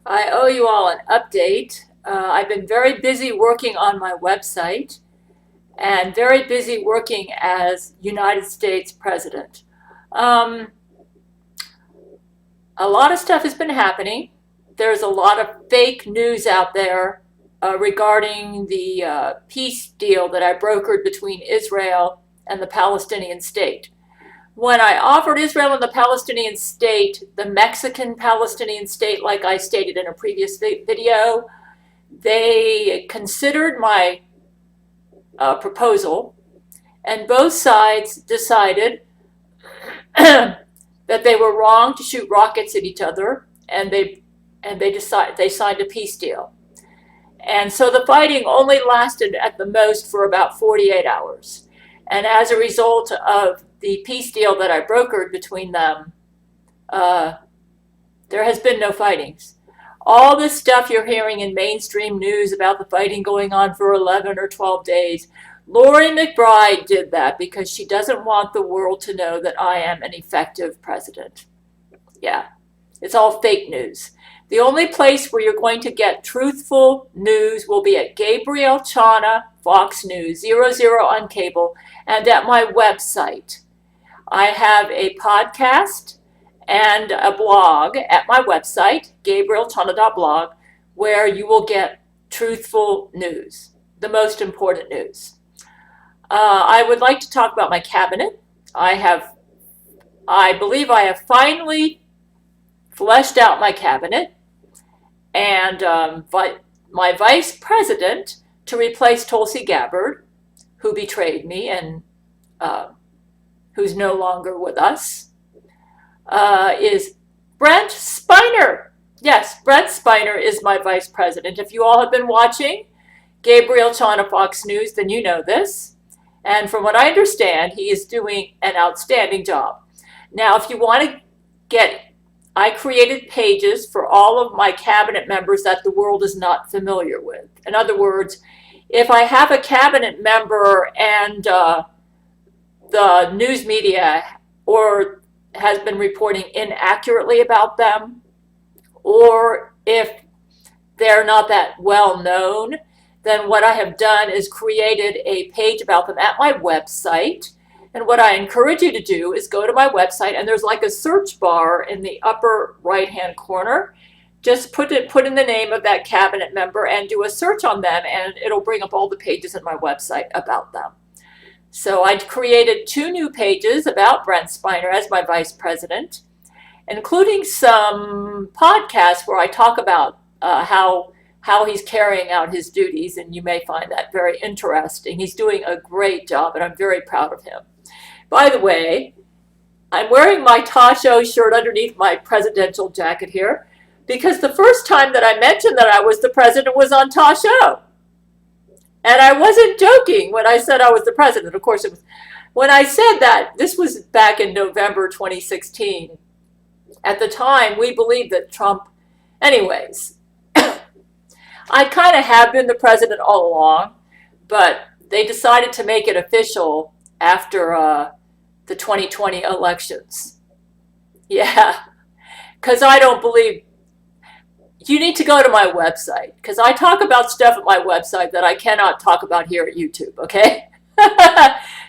I owe you all an update. I've been very busy working on my website and very busy working as United States President. Um, a lot of stuff has been happening. There's a lot of fake news out there regarding the peace deal that I brokered between Israel and the Palestinian state. When I offered Israel and the Palestinian state, the Mexican Palestinian state, like I stated in a previous video, they considered my proposal, and both sides decided that they were wrong to shoot rockets at each other, and they signed a peace deal. And so the fighting only lasted at the most for about 48 hours. And as a result of the peace deal that I brokered between them, there has been no fightings. All this stuff you're hearing in mainstream news about the fighting going on for 11 or 12 days, Lori McBride did that because she doesn't want the world to know that I am an effective president. Yeah, it's all fake news. The only place where you're going to get truthful news will be at Gabriel Chana, Fox News, 00 on cable, and at my website. I have a podcast and a blog at my website, gabrielchana.blog, where you will get truthful news, the most important news. I would like to talk about my cabinet. I believe I have finally fleshed out my cabinet, and my vice president to replace Tulsi Gabbard, who betrayed me and who's no longer with us, is Brent Spiner. Yes, Brent Spiner is my vice president. If you all have been watching Gabriel Chana Fox News, then you know this. And from what I understand, he is doing an outstanding job. Now, if you want to I created pages for all of my cabinet members that the world is not familiar with. In other words, if I have a cabinet member and the news media or has been reporting inaccurately about them, or if they're not that well known, then what I have done is created a page about them at my website. And what I encourage you to do is go to my website, and there's like a search bar in the upper right-hand corner. Just put in the name of that cabinet member and do a search on them, and it'll bring up all the pages on my website about them. So I created 2 new pages about Brent Spiner as my vice president, including some podcasts where I talk about how he's carrying out his duties, and you may find that very interesting. He's doing a great job, and I'm very proud of him. By the way, I'm wearing my Tasho shirt underneath my presidential jacket here because the first time that I mentioned that I was the president was on Tasho. And I wasn't joking when I said I was the president. Of course, when I said that, this was back in November 2016. At the time, we believed that Trump, anyways, I kind of have been the president all along, but they decided to make it official after the 2020 elections. Yeah, because I don't believe, you need to go to my website, because I talk about stuff at my website that I cannot talk about here at YouTube, okay?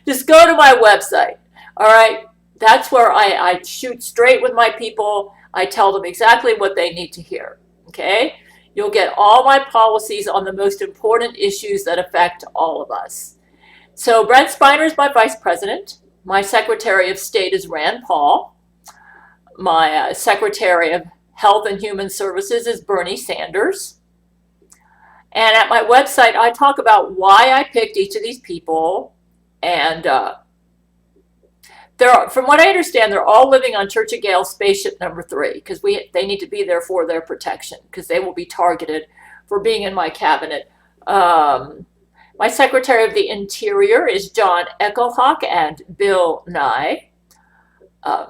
Just go to my website, all right? That's where I shoot straight with my people. I tell them exactly what they need to hear, okay? You'll get all my policies on the most important issues that affect all of us. So Brent Spiner is my vice president. My Secretary of State is Rand Paul. My Secretary of Health and Human Services is Bernie Sanders. And at my website, I talk about why I picked each of these people. And from what I understand, they're all living on Church of Gail spaceship number 3 because they need to be there for their protection because they will be targeted for being in my cabinet. My Secretary of the Interior is John Echohawk and Bill Nye. I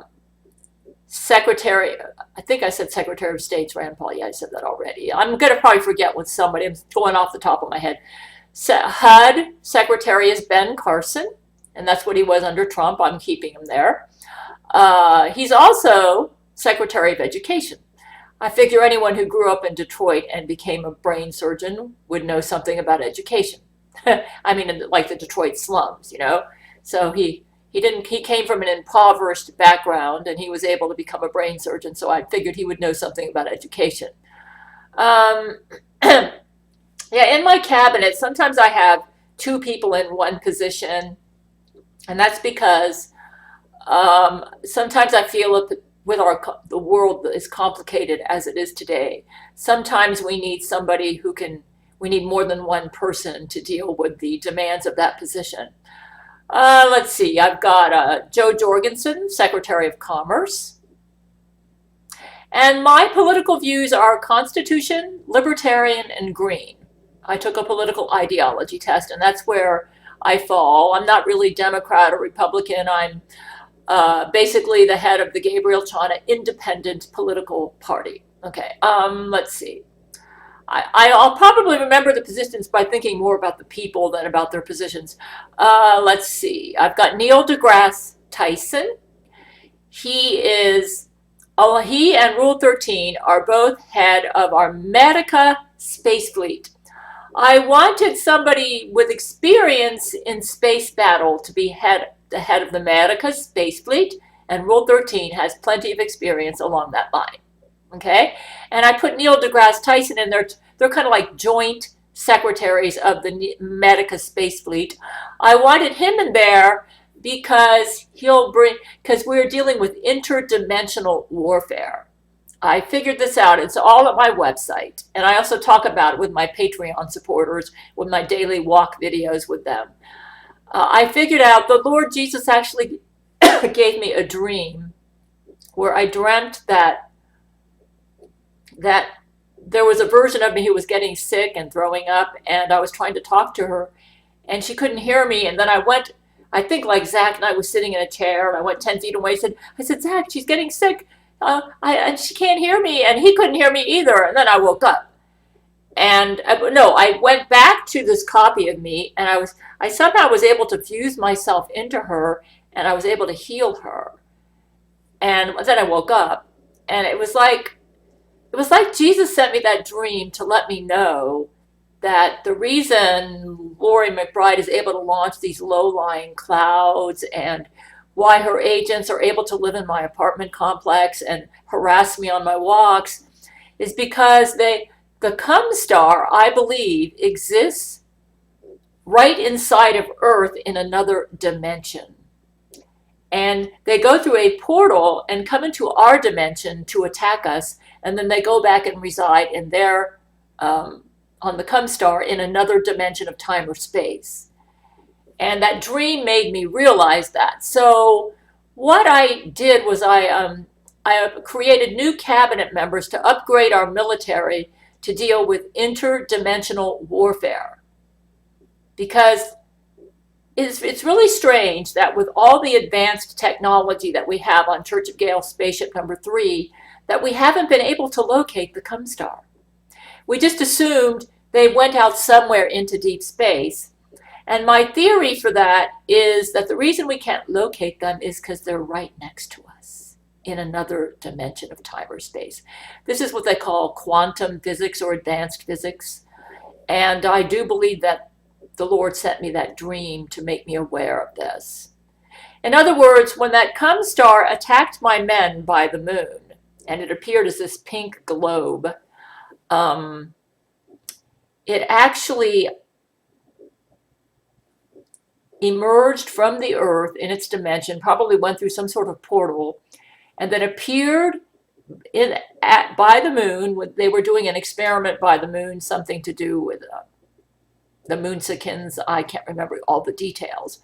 think I said Secretary of State's Rand Paul. Yeah, I said that already. I'm going to probably forget with somebody. I'm going off the top of my head. HUD Secretary is Ben Carson, and that's what he was under Trump. I'm keeping him there. He's also Secretary of Education. I figure anyone who grew up in Detroit and became a brain surgeon would know something about education. I mean, like the Detroit slums, you know. So he came from an impoverished background and he was able to become a brain surgeon. So I figured he would know something about education. Um, yeah, in my cabinet, sometimes I have two people in one position, and that's because sometimes I feel with the world is complicated as it is today. Sometimes we need somebody we need more than one person to deal with the demands of that position. Let's see, I've got Joe Jorgensen, Secretary of Commerce. And my political views are Constitution, Libertarian, and Green. I took a political ideology test, and that's where I fall. I'm not really Democrat or Republican. I'm basically the head of the Gabriel Chana Independent Political Party. Okay, let's see. I'll probably remember the positions by thinking more about the people than about their positions. Let's see. I've got Neil deGrasse Tyson. He and Rule 13 are both head of our Medica space fleet. I wanted somebody with experience in space battle to be the head of the Medica space fleet, and Rule 13 has plenty of experience along that line. Okay, and I put Neil deGrasse Tyson in there. They're kind of like joint secretaries of the Medica space fleet. I wanted him in there because because we're dealing with interdimensional warfare. I figured this out. It's all at my website. And I also talk about it with my Patreon supporters, with my daily walk videos with them. I figured out the Lord Jesus actually gave me a dream where I dreamt that there was a version of me who was getting sick and throwing up, and I was trying to talk to her, and she couldn't hear me. And then I think like Zach and I was sitting in a chair, and I went 10 feet away. I said, Zach, she's getting sick. And she can't hear me, and he couldn't hear me either. And then I woke up. And no, I went back to this copy of me, and I somehow was able to fuse myself into her, and I was able to heal her. And then I woke up, and it was like Jesus sent me that dream to let me know that the reason Lori McBride is able to launch these low-lying clouds and why her agents are able to live in my apartment complex and harass me on my walks is because the Cum Star, I believe, exists right inside of Earth in another dimension. And they go through a portal and come into our dimension to attack us, and then they go back and reside in on the Cum Star in another dimension of time or space. And that dream made me realize that. So what I did was I created new cabinet members to upgrade our military to deal with interdimensional warfare. Because it's really strange that with all the advanced technology that we have on Church of Gail spaceship number 3, that we haven't been able to locate the Cum Star. We just assumed they went out somewhere into deep space. And my theory for that is that the reason we can't locate them is because they're right next to us in another dimension of time or space. This is what they call quantum physics or advanced physics. And I do believe that the Lord sent me that dream to make me aware of this. In other words, when that Cum Star attacked my men by the moon, and it appeared as this pink globe, it actually emerged from the Earth in its dimension, probably went through some sort of portal, and then appeared by the moon. They were doing an experiment by the moon, something to do with the Moonsicans. I can't remember all the details,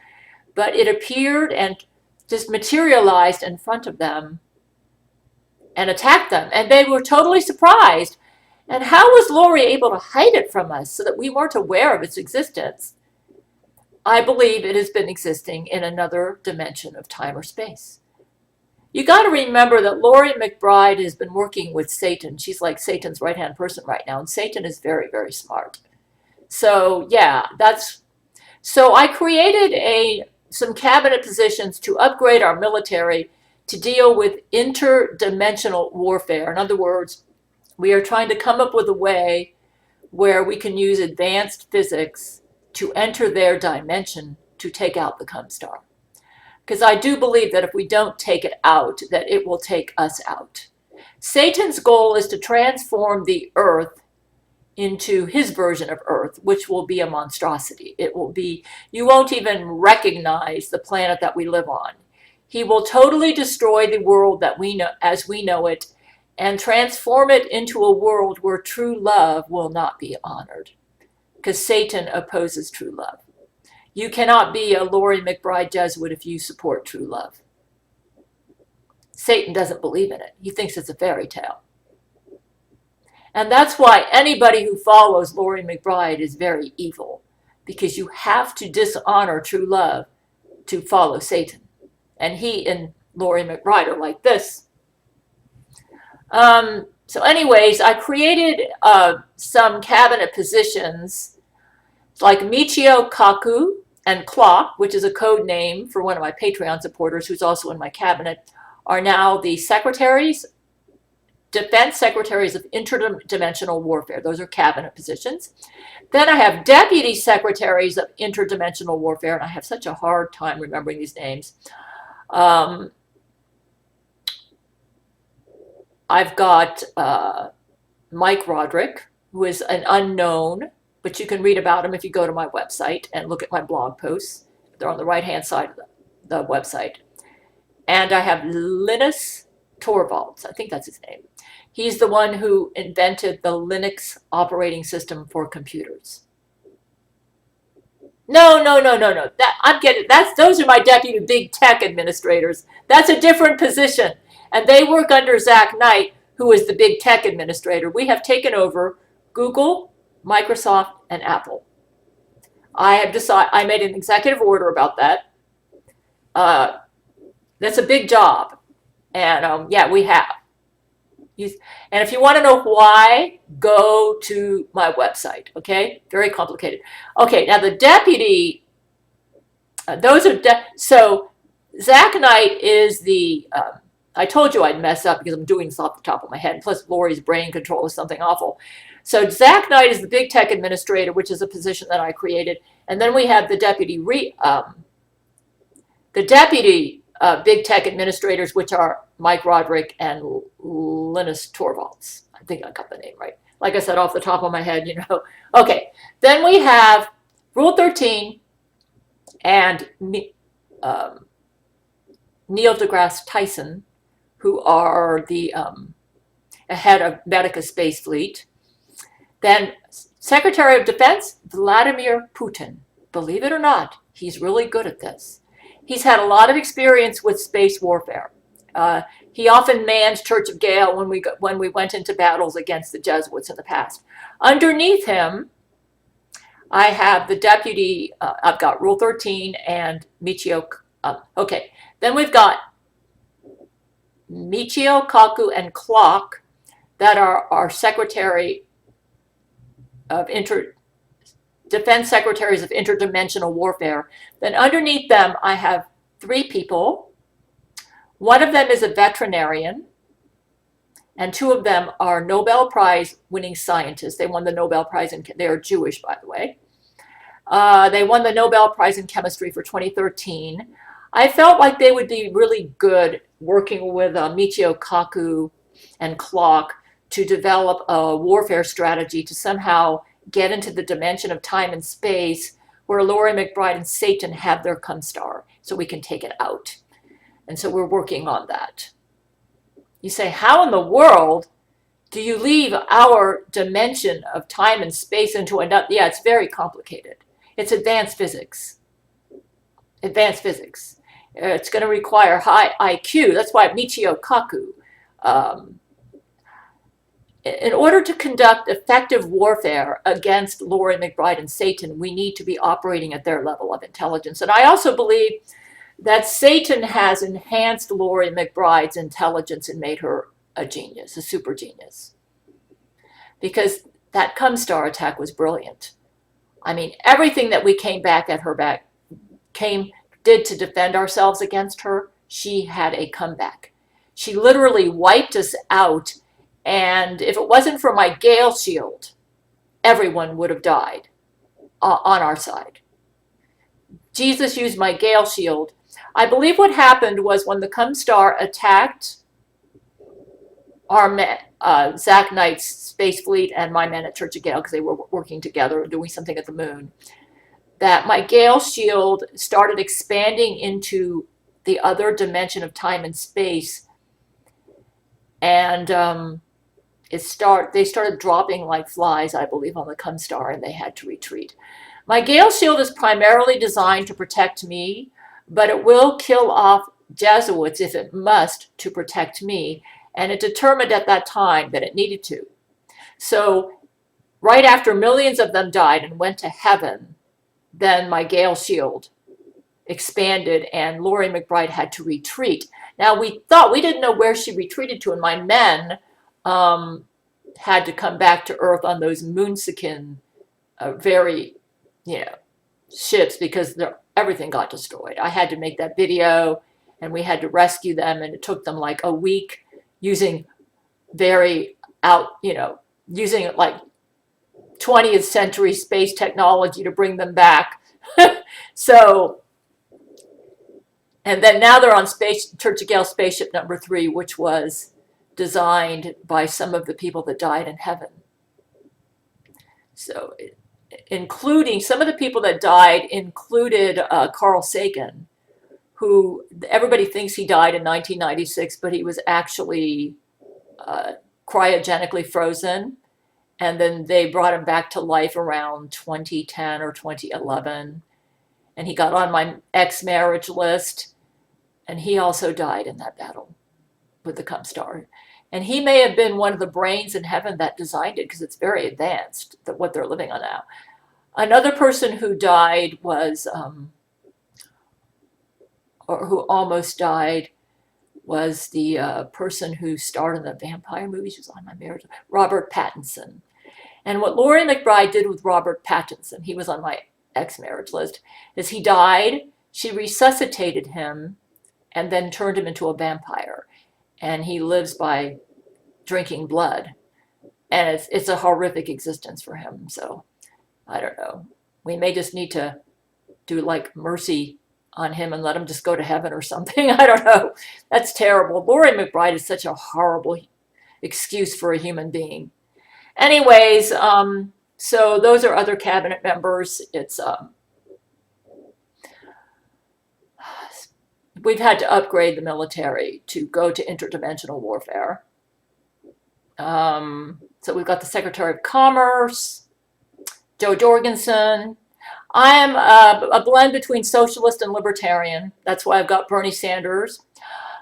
but it appeared and just materialized in front of them and attacked them, and they were totally surprised. And how was Lori able to hide it from us so that we weren't aware of its existence? I believe it has been existing in another dimension of time or space. You got to remember that Lori McBride has been working with Satan. She's like Satan's right-hand person right now, and Satan is very, very smart. So yeah, so I created some cabinet positions to upgrade our military to deal with interdimensional warfare. In other words, We are trying to come up with a way where we can use advanced physics to enter their dimension to take out the cum star. Because I do believe that if we don't take it out, that it will take us out. Satan's goal is to transform the earth into his version of Earth, which will be a monstrosity. It will be, you won't even recognize the planet that we live on. He will totally destroy the world that we know as we know it and transform it into a world where true love will not be honored, because Satan opposes true love. You cannot be a Laurie McBride Jesuit if you support true love. Satan doesn't believe in it. He thinks it's a fairy tale. And that's why anybody who follows Laurie McBride is very evil, because you have to dishonor true love to follow Satan. And he and Laurie McBride are like this. So anyways, I created some cabinet positions like Michio Kaku and Clock, which is a code name for one of my Patreon supporters who's also in my cabinet, are now the secretaries, defense secretaries of interdimensional warfare. Those are cabinet positions. Then I have deputy secretaries of interdimensional warfare, and I have such a hard time remembering these names. I've got Mike Roderick, who is an unknown, but you can read about him if you go to my website and look at my blog posts. They're on the right-hand side of the website. And I have Linus Torvalds, I think that's his name. He's the one who invented the Linux operating system for computers. No. Those are my deputy big tech administrators. That's a different position. And they work under Zach Knight, who is the big tech administrator. We have taken over Google, Microsoft, and Apple. I made an executive order about that. That's a big job. And yeah, we have. And if you want to know why, go to my website, okay? Very complicated. Okay, now the deputy, so Zach Knight is the, I told you I'd mess up because I'm doing this off the top of my head, plus Lori's brain control is something awful. So Zach Knight is the big tech administrator, which is a position that I created. And then we have the deputy big tech administrators, which are Mike Roderick and Linus Torvalds. I think I got the name right. Like I said, off the top of my head, you know. Okay, then we have Rule 13 and Neil deGrasse Tyson, who are the head of Medica Space Fleet. Then Secretary of Defense, Vladimir Putin. Believe it or not, he's really good at this. He's had a lot of experience with space warfare. He often manned Church of Gail when we went into battles against the Jesuits in the past. Underneath him, I have the deputy, I've got Rule 13 and Michio. Okay, then we've got Michio Kaku and Clock that are our Secretary of Defense Secretaries of Interdimensional Warfare. Then underneath them, I have 3 people. One of them is a veterinarian, and 2 of them are Nobel Prize winning scientists. They won the Nobel Prize, and they are Jewish, by the way. They won the Nobel Prize in Chemistry for 2013. I felt like they would be really good working with Michio Kaku and Clock to develop a warfare strategy to somehow get into the dimension of time and space where Laurie McBride and Satan have their cum star, so we can take it out. And so we're working on that. You say, how in the world do you leave our dimension of time and space into another? Yeah, it's very complicated. It's advanced physics. Advanced physics. It's going to require high IQ. That's why Michio Kaku. In order to conduct effective warfare against Laurie McBride and Satan, we need to be operating at their level of intelligence. And I also believe that Satan has enhanced Laurie McBride's intelligence and made her a genius, a super genius. Because that cum star attack was brilliant. I mean, everything that we came back at her did to defend ourselves against her, she had a comeback. She literally wiped us out And if it wasn't for my Gail shield, everyone would have died on our side. Jesus used my Gail shield. I believe what happened was when the Comstar attacked our men, Zach Knight's Space Fleet and my men at Church of Gail, because they were working together doing something at the moon, that my Gail shield started expanding into the other dimension of time and space. And they started dropping like flies, I believe, on the Comstar, and they had to retreat. My Gail shield is primarily designed to protect me, but it will kill off Jesuits if it must to protect me. And it determined at that time that it needed to. So right after millions of them died and went to heaven, then my Gail shield expanded and Laurie McBride had to retreat. Now we didn't know where she retreated to, and my men had to come back to Earth on those Moonsikin very, ships, because everything got destroyed. I had to make that video, and we had to rescue them, and it took them like a week using using like 20th century space technology to bring them back. So, and then now they're on Church of Gail spaceship number 3, which was designed by some of the people that died in heaven. So, including some of the people that died included Carl Sagan, who everybody thinks he died in 1996, but he was actually cryogenically frozen. And then they brought him back to life around 2010 or 2011. And he got on my ex-marriage list. And he also died in that battle with the Comstar. And he may have been one of the brains in heaven that designed it, because it's very advanced, what they're living on now. Another person who died was, or who almost died, was the person who starred in the vampire movie. She was on my marriage, Robert Pattinson. And what Laurie McBride did with Robert Pattinson, he was on my ex-marriage list, is he died, she resuscitated him, and then turned him into a vampire. And he lives by drinking blood. And it's a horrific existence for him. So, I don't know. We may just need to do like mercy on him and let him just go to heaven or something. I don't know. That's terrible. Laurie McBride is such a horrible excuse for a human being. Anyways, so those are other cabinet members. It's we've had to upgrade the military to go to interdimensional warfare. So we've got the Secretary of Commerce, Joe Jorgensen. I am a blend between socialist and libertarian. That's why I've got Bernie Sanders.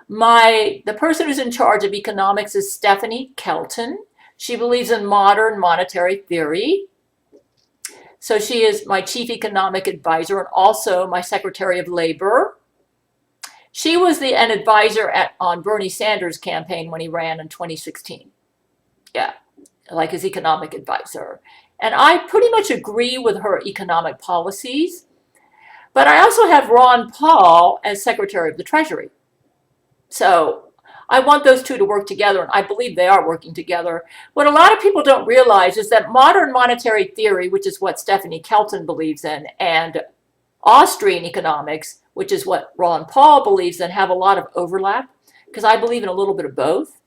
The person who's in charge of economics is Stephanie Kelton. She believes in modern monetary theory. So she is my chief economic advisor and also my Secretary of Labor. She was an advisor on Bernie Sanders' campaign when he ran in 2016. Yeah, like his economic advisor. And I pretty much agree with her economic policies. But I also have Ron Paul as Secretary of the Treasury. So I want those two to work together, and I believe they are working together. What a lot of people don't realize is that modern monetary theory, which is what Stephanie Kelton believes in, and Austrian economics, which is what Ron Paul believes in, have a lot of overlap, because I believe in a little bit of both.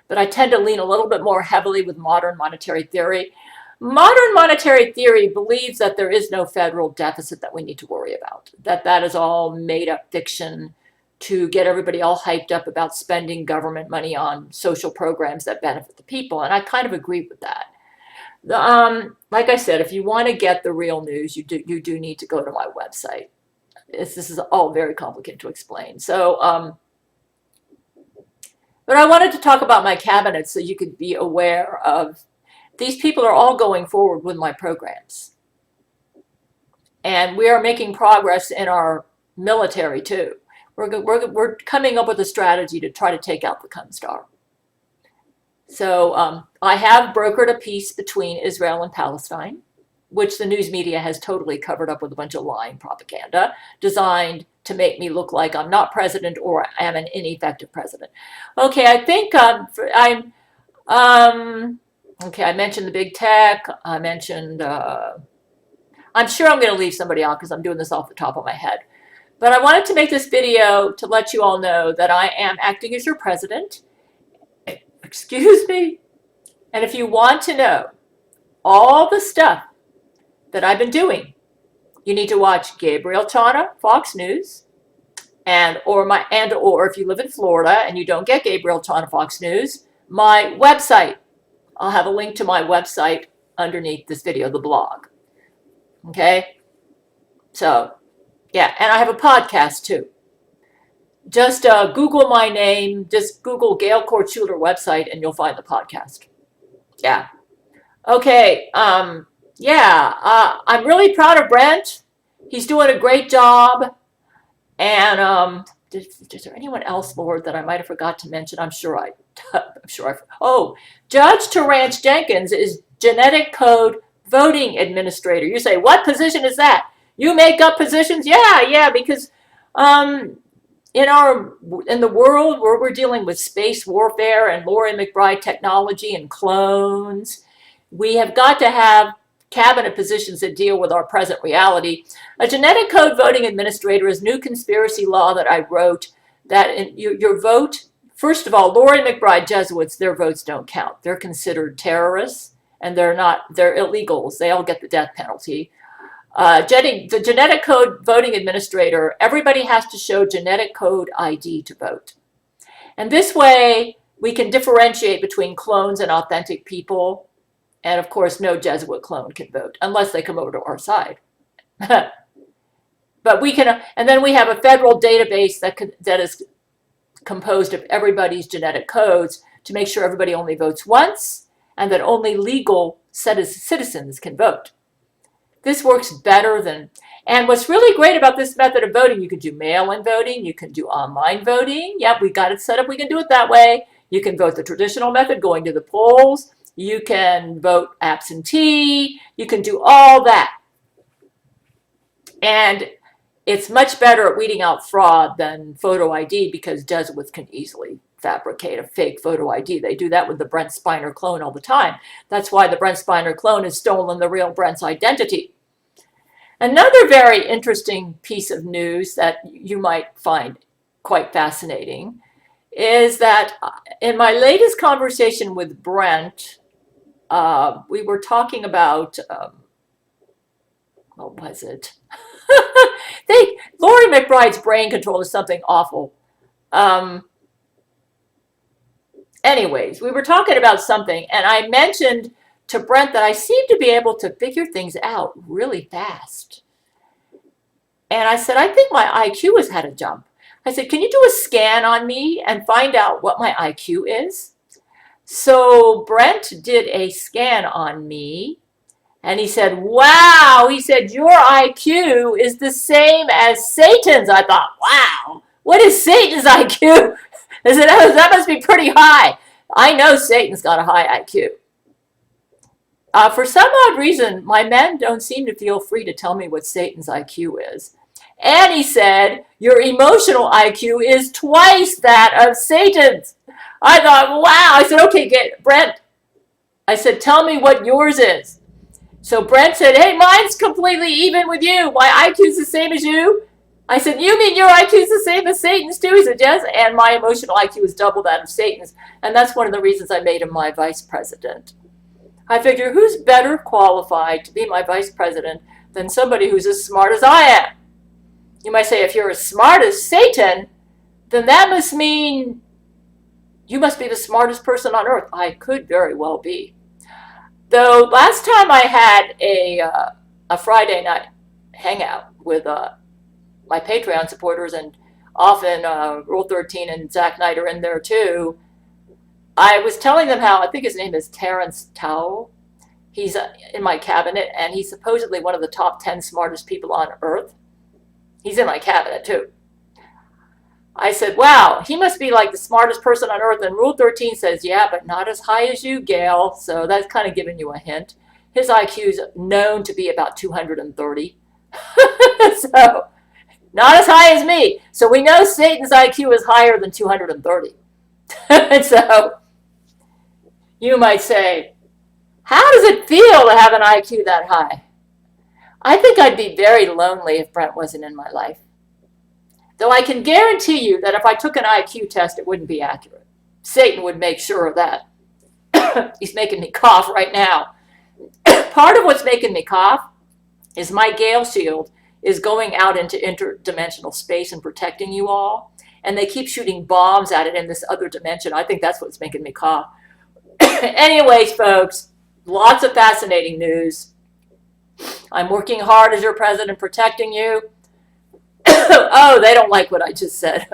But I tend to lean a little bit more heavily with modern monetary theory. Modern monetary theory believes that there is no federal deficit that we need to worry about, that is all made up fiction to get everybody all hyped up about spending government money on social programs that benefit the people. And I kind of agree with that. Like I said, if you want to get the real news, you do need to go to my website. This is all very complicated to explain. So, but I wanted to talk about my cabinet so you could be aware of these people are all going forward with my programs. And we are making progress in our military too. We're coming up with a strategy to try to take out the Comstar. So I have brokered a peace between Israel and Palestine, which the news media has totally covered up with a bunch of lying propaganda designed to make me look like I'm not president or am an ineffective president. Okay, I think Okay, I mentioned the big tech. I mentioned, I'm sure I'm going to leave somebody out because I'm doing this off the top of my head. But I wanted to make this video to let you all know that I am acting as your president. Excuse me. And if you want to know all the stuff that I've been doing, you need to watch Gabriel Chana, Fox News, or if you live in Florida and you don't get Gabriel Chana, Fox News, my website. I'll have a link to my website underneath this video, the blog. Okay? So, yeah, and I have a podcast too. Just Google my name, just Google Gail Schuler website, and you'll find the podcast. Yeah. Okay. I'm really proud of Brent. He's doing a great job. And is there anyone else, Lord, that I might have forgot to mention? I'm sure I. Oh, Judge Terrance Jenkins is genetic code voting administrator. You say, what position is that? You make up positions? Yeah, because in the world where we're dealing with space warfare and Laurie McBride technology and clones, we have got to have cabinet positions that deal with our present reality. A genetic code voting administrator is new conspiracy law that I wrote that your vote, first of all, Laurie McBride Jesuits, their votes don't count. They're considered terrorists and they're illegals. They all get the death penalty. The genetic code voting administrator, everybody has to show genetic code ID to vote. And this way we can differentiate between clones and authentic people. And of course, no Jesuit clone can vote unless they come over to our side. But we can, and then we have a federal database that is composed of everybody's genetic codes to make sure everybody only votes once and that only legal citizens can vote. This works better than, and what's really great about this method of voting, you can do mail-in voting, you can do online voting. Yep, we got it set up, we can do it that way. You can vote the traditional method, going to the polls. You can vote absentee. You can do all that. And it's much better at weeding out fraud than photo ID because Jesuits can easily fabricate a fake photo ID. They do that with the Brent Spiner clone all the time. That's why the Brent Spiner clone has stolen the real Brent's identity. Another very interesting piece of news that you might find quite fascinating is that in my latest conversation with Brent, we were talking about, what was it? Laurie McBride's brain control is something awful. Anyways, we were talking about something, and I mentioned to Brent that I seem to be able to figure things out really fast. And I said, I think my IQ has had a jump. I said, can you do a scan on me and find out what my IQ is? So Brent did a scan on me, and he said, wow, he said, your IQ is the same as Satan's. I thought, wow, what is Satan's IQ? I said, oh, that must be pretty high. I know Satan's got a high IQ. For some odd reason, my men don't seem to feel free to tell me what Satan's IQ is. And he said, your emotional IQ is twice that of Satan's. I thought, wow. I said, okay, Brent. I said, tell me what yours is. So Brent said, hey, mine's completely even with you. My IQ's the same as you. I said, you mean your IQ's the same as Satan's too? He said, yes, and my emotional IQ is double that of Satan's. And that's one of the reasons I made him my vice president. I figure, who's better qualified to be my vice president than somebody who's as smart as I am? You might say, if you're as smart as Satan, then that must mean you must be the smartest person on earth. I could very well be. Though last time I had a Friday night hangout with my Patreon supporters, and often Rule 13 and Zach Knight are in there too, I was telling them how, I think his name is Terrence Towle. He's in my cabinet, and he's supposedly one of the top 10 smartest people on earth. He's in my cabinet too. I said, wow, he must be like the smartest person on earth. And Rule 13 says, yeah, but not as high as you, Gail. So that's kind of giving you a hint. His IQ is known to be about 230. So not as high as me. So we know Satan's IQ is higher than 230. So You might say, how does it feel to have an IQ that high? I think I'd be very lonely if Brent wasn't in my life. Though I can guarantee you that if I took an IQ test, it wouldn't be accurate. Satan would make sure of that. He's making me cough right now. Part of what's making me cough is my Gale shield is going out into interdimensional space and protecting you all. And they keep shooting bombs at it in this other dimension. I think that's what's making me cough. Anyways, folks, lots of fascinating news. I'm working hard as your president protecting you. Oh, they don't like what I just said.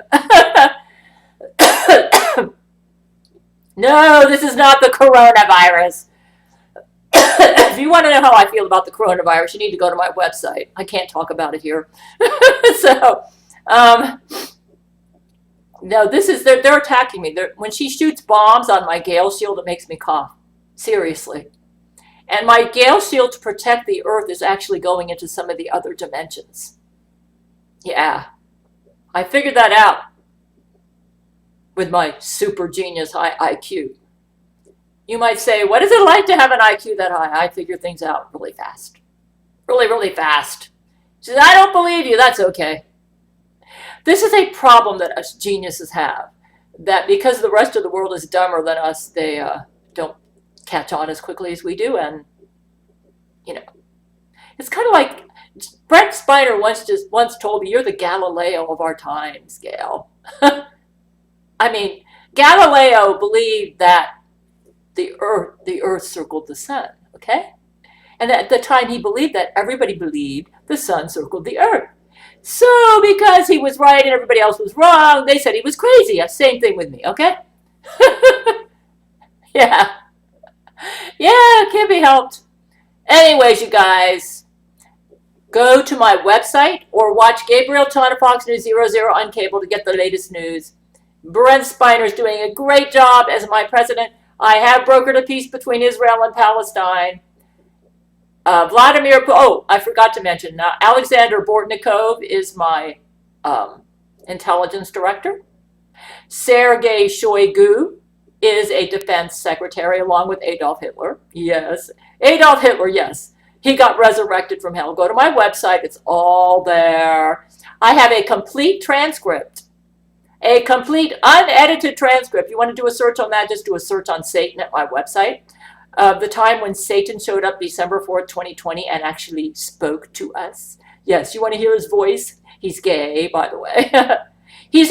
No, this is not the coronavirus. If you want to know how I feel about the coronavirus, you need to go to my website. I can't talk about it here. So, no, this is, they're attacking me. When she shoots bombs on my Gale shield, it makes me cough. Seriously. And my Gale shield to protect the Earth is actually going into some of the other dimensions. Yeah. I figured that out with my super genius high IQ. You might say, what is it like to have an IQ that high? I figure things out really fast. Really, really fast. She says, I don't believe you. That's okay. This is a problem that us geniuses have. That because the rest of the world is dumber than us, they don't catch on as quickly as we do. And, you know, it's kind of like Brent Spiner once told me, you're the Galileo of our times, Gail. I mean, Galileo believed that the Earth circled the sun, okay? And at the time he believed that, everybody believed the sun circled the Earth. So because he was right and everybody else was wrong, they said he was crazy. Same thing with me, okay? Yeah. Yeah, it can't be helped. Anyways, you guys, go to my website or watch Gabriel Tana Fox News 00 on cable to get the latest news. Brent Spiner is doing a great job as my president. I have brokered a peace between Israel and Palestine. I forgot to mention, Alexander Bortnikov is my intelligence director. Sergei Shoigu is a defense secretary along with Adolf Hitler. Yes, Adolf Hitler, yes. He got resurrected from hell. Go to my website. It's all there. I have a complete transcript. A complete unedited transcript. You want to do a search on that, just do a search on Satan at my website. The time when Satan showed up December 4th, 2020 and actually spoke to us. Yes, you want to hear his voice? He's gay, by the way. He's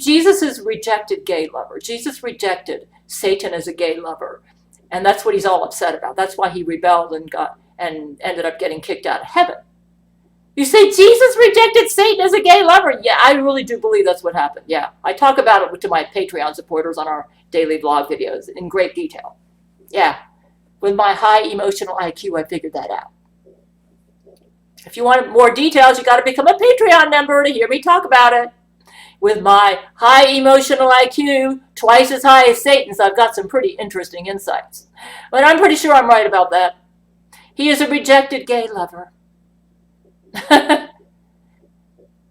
Jesus' rejected gay lover. Jesus rejected Satan as a gay lover. And that's what he's all upset about. That's why he rebelled and ended up getting kicked out of heaven. You say Jesus rejected Satan as a gay lover? Yeah, I really do believe that's what happened. Yeah, I talk about it to my Patreon supporters on our daily vlog videos in great detail. Yeah, with my high emotional IQ, I figured that out. If you want more details, you got to become a Patreon member to hear me talk about it. With my high emotional IQ, twice as high as Satan's, I've got some pretty interesting insights. But I'm pretty sure I'm right about that. He is a rejected gay lover.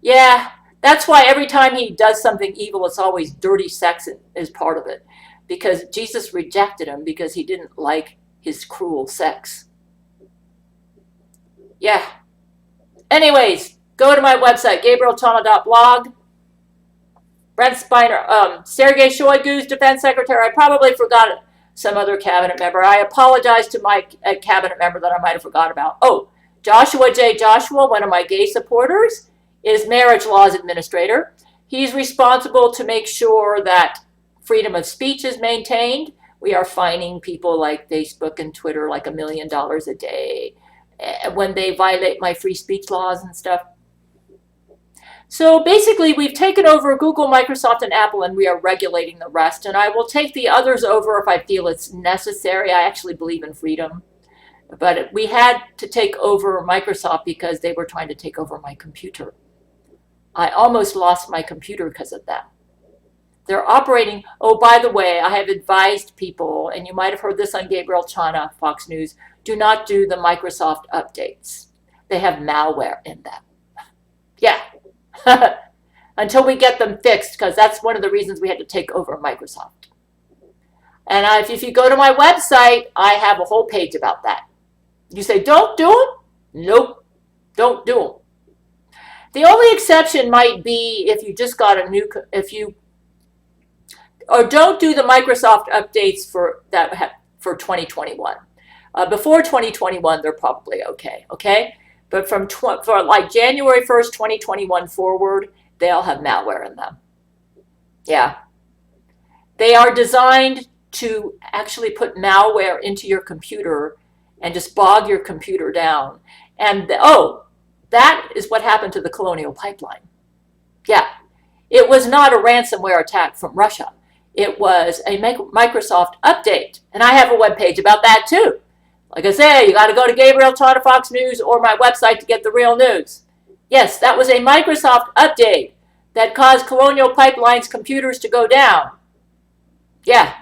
Yeah, that's why every time he does something evil, it's always dirty sex is part of it. Because Jesus rejected him because he didn't like his cruel sex. Yeah. Anyways, go to my website, gabrieltana.blog. Brent Spiner, Sergei Shoigu's defense secretary. I probably forgot some other cabinet member. I apologize to my cabinet member that I might have forgot about. Oh, Joshua J. Joshua, one of my gay supporters, is marriage laws administrator. He's responsible to make sure that freedom of speech is maintained. We are fining people like Facebook and Twitter like $1 million a day when they violate my free speech laws and stuff. So basically, we've taken over Google, Microsoft, and Apple, and we are regulating the rest. And I will take the others over if I feel it's necessary. I actually believe in freedom. But we had to take over Microsoft because they were trying to take over my computer. I almost lost my computer because of that. They're operating, oh, by the way, I have advised people, and you might have heard this on Gabriel Chana, Fox News, do not do the Microsoft updates. They have malware in them. Yeah. Until we get them fixed, because that's one of the reasons we had to take over Microsoft. And if you go to my website, I have a whole page about that. You say, don't do them? Nope, don't do them. The only exception might be if you just got or don't do the Microsoft updates for 2021. Before 2021, they're probably okay? But for like January 1st, 2021 forward, they'll have malware in them. Yeah. They are designed to actually put malware into your computer and just bog your computer down. And that is what happened to the Colonial Pipeline. Yeah. It was not a ransomware attack from Russia. It was a Microsoft update. And I have a webpage about that too. Like I say, you got to go to Gabriel Tata Fox News or my website to get the real news. Yes, that was a Microsoft update that caused Colonial Pipeline's computers to go down. Yeah,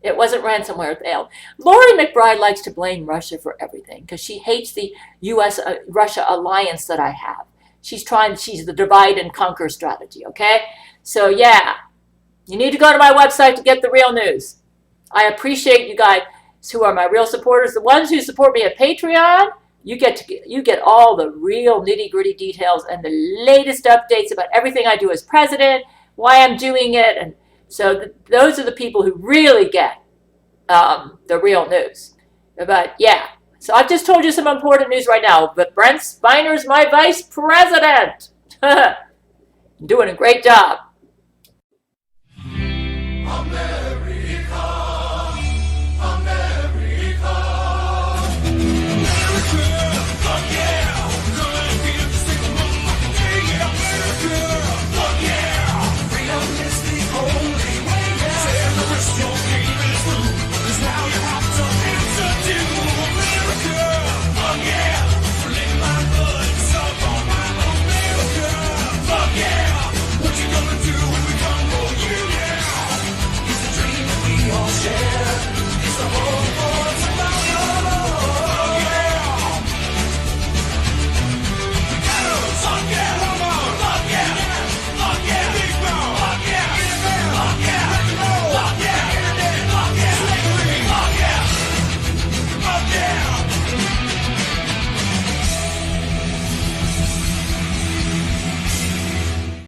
it wasn't ransomware. Lori McBride likes to blame Russia for everything because she hates the U.S.-Russia alliance that I have. She's the divide and conquer strategy, okay? So yeah, you need to go to my website to get the real news. I appreciate you guys who are my real supporters. The ones who support me at Patreon, you get all the real nitty-gritty details and the latest updates about everything I do as president, why I'm doing it, and so those are the people who really get the real news. But yeah, so I've just told you some important news right now. But Brent Spiner's my vice president. Doing a great job.